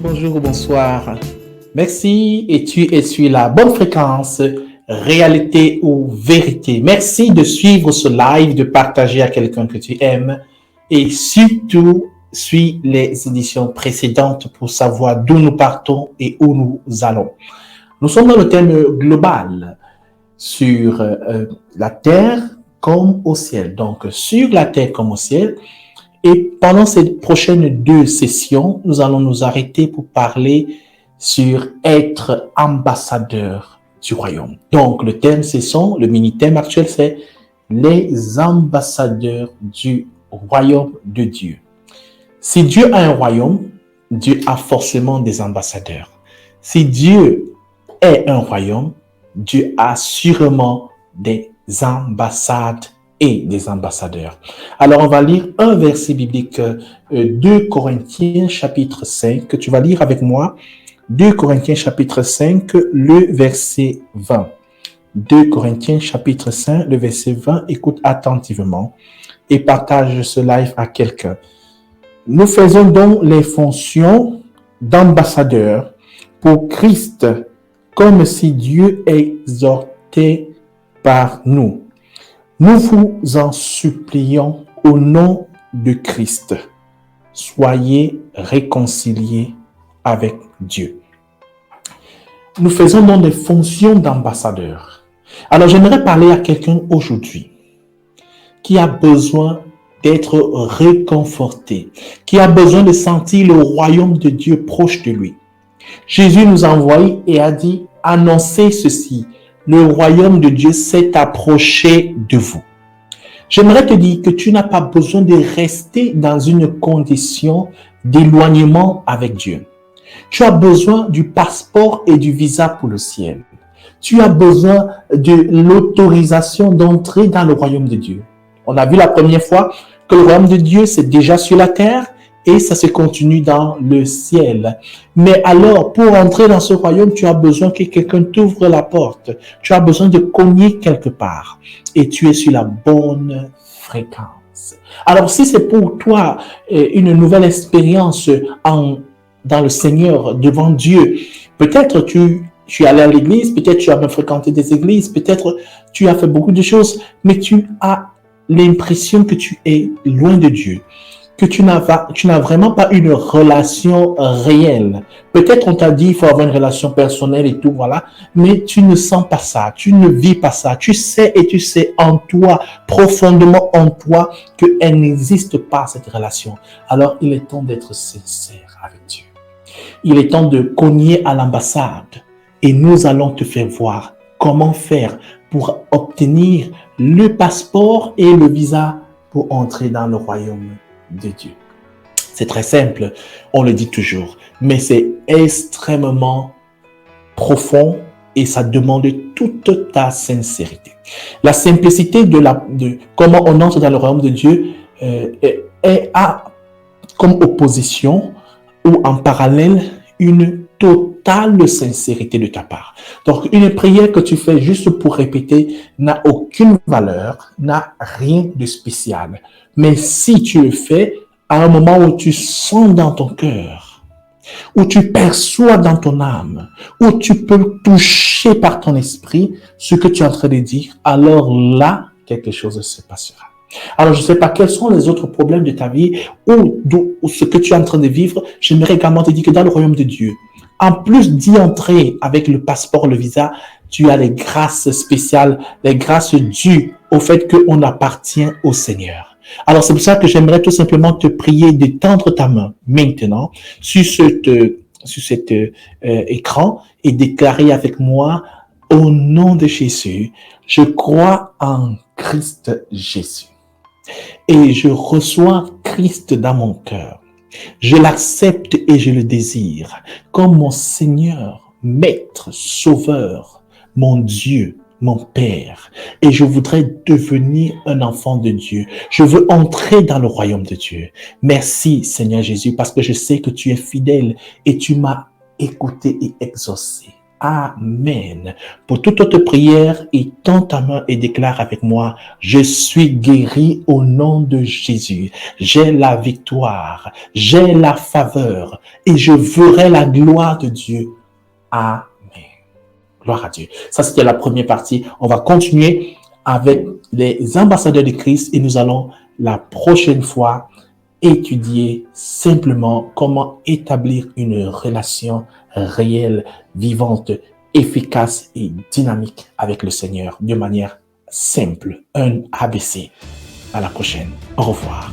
bonjour ou bonsoir. Merci et tu es sur la bonne fréquence, réalité ou vérité. Merci de suivre ce live, de partager à quelqu'un que tu aimes et surtout, suis les éditions précédentes pour savoir d'où nous partons et où nous allons. Nous sommes dans le thème global sur la terre comme au ciel. Donc, sur la terre comme au ciel. Et pendant ces prochaines 2 sessions, nous allons nous arrêter pour parler sur être ambassadeur du royaume. Donc, le thème, le mini-thème actuel, c'est les ambassadeurs du royaume de Dieu. Si Dieu a un royaume, Dieu a forcément des ambassadeurs. Si Dieu est un royaume, Dieu a sûrement des ambassades et des ambassadeurs. Alors, on va lire un verset biblique, 2 Corinthiens chapitre 5, que tu vas lire avec moi. 2 Corinthiens chapitre 5, le verset 20. 2 Corinthiens chapitre 5, le verset 20. Écoute attentivement et partage ce live à quelqu'un. Nous faisons donc les fonctions d'ambassadeurs pour Christ, comme si Dieu exhortait par nous. Nous vous en supplions au nom de Christ. Soyez réconciliés avec Dieu. Nous faisons donc des fonctions d'ambassadeurs. Alors, j'aimerais parler à quelqu'un aujourd'hui qui a besoin d'être réconforté, qui a besoin de sentir le royaume de Dieu proche de lui. Jésus nous a envoyé et a dit, annoncez ceci. Le royaume de Dieu s'est approché de vous. J'aimerais te dire que tu n'as pas besoin de rester dans une condition d'éloignement avec Dieu. Tu as besoin du passeport et du visa pour le ciel. Tu as besoin de l'autorisation d'entrer dans le royaume de Dieu. On a vu la première fois que le royaume de Dieu, c'est déjà sur la terre et ça se continue dans le ciel. Mais alors, pour entrer dans ce royaume, tu as besoin que quelqu'un t'ouvre la porte. Tu as besoin de cogner quelque part. Et tu es sur la bonne fréquence. Alors, si c'est pour toi une nouvelle expérience dans le Seigneur, devant Dieu, peut-être tu es allé à l'église, peut-être tu as même fréquenté des églises, peut-être tu as fait beaucoup de choses, mais tu as l'impression que tu es loin de Dieu, que tu n'as vraiment pas une relation réelle. Peut-être on t'a dit il faut avoir une relation personnelle et tout, voilà, mais tu ne sens pas ça, tu ne vis pas ça. Tu sais en toi, profondément en toi, qu'elle n'existe pas, cette relation. Alors, il est temps d'être sincère avec Dieu. Il est temps de cogner à l'ambassade et nous allons te faire voir comment faire pour obtenir le passeport et le visa pour entrer dans le royaume de Dieu. C'est très simple, on le dit toujours, mais c'est extrêmement profond et ça demande toute ta sincérité. La simplicité de comment on entre dans le royaume de Dieu a comme opposition ou en parallèle une totale sincérité de ta part. Donc, une prière que tu fais juste pour répéter n'a aucune valeur, n'a rien de spécial. Mais si tu le fais à un moment où tu sens dans ton cœur, où tu perçois dans ton âme, où tu peux toucher par ton esprit ce que tu es en train de dire, alors là, quelque chose se passera. Alors, je ne sais pas quels sont les autres problèmes de ta vie ou ce que tu es en train de vivre. J'aimerais également te dire que dans le royaume de Dieu, en plus d'y entrer avec le passeport, le visa, tu as les grâces spéciales, les grâces dues au fait qu'on appartient au Seigneur. Alors, c'est pour ça que j'aimerais tout simplement te prier de tendre ta main maintenant sur cet écran et déclarer avec moi, au nom de Jésus, je crois en Christ Jésus. Et je reçois Christ dans mon cœur. Je l'accepte et je le désire comme mon Seigneur, Maître, Sauveur, mon Dieu, mon Père. Et je voudrais devenir un enfant de Dieu. Je veux entrer dans le royaume de Dieu. Merci Seigneur Jésus parce que je sais que tu es fidèle et tu m'as écouté et exaucé. Amen. Pour toute autre prière, étends ta main et déclare avec moi, je suis guéri au nom de Jésus. J'ai la victoire, j'ai la faveur et je verrai la gloire de Dieu. Amen. Gloire à Dieu. Ça, c'était la première partie. On va continuer avec les ambassadeurs de Christ et nous allons la prochaine fois étudier simplement comment établir une relation réelle, vivante, efficace et dynamique avec le Seigneur de manière simple. Un ABC. À la prochaine. Au revoir.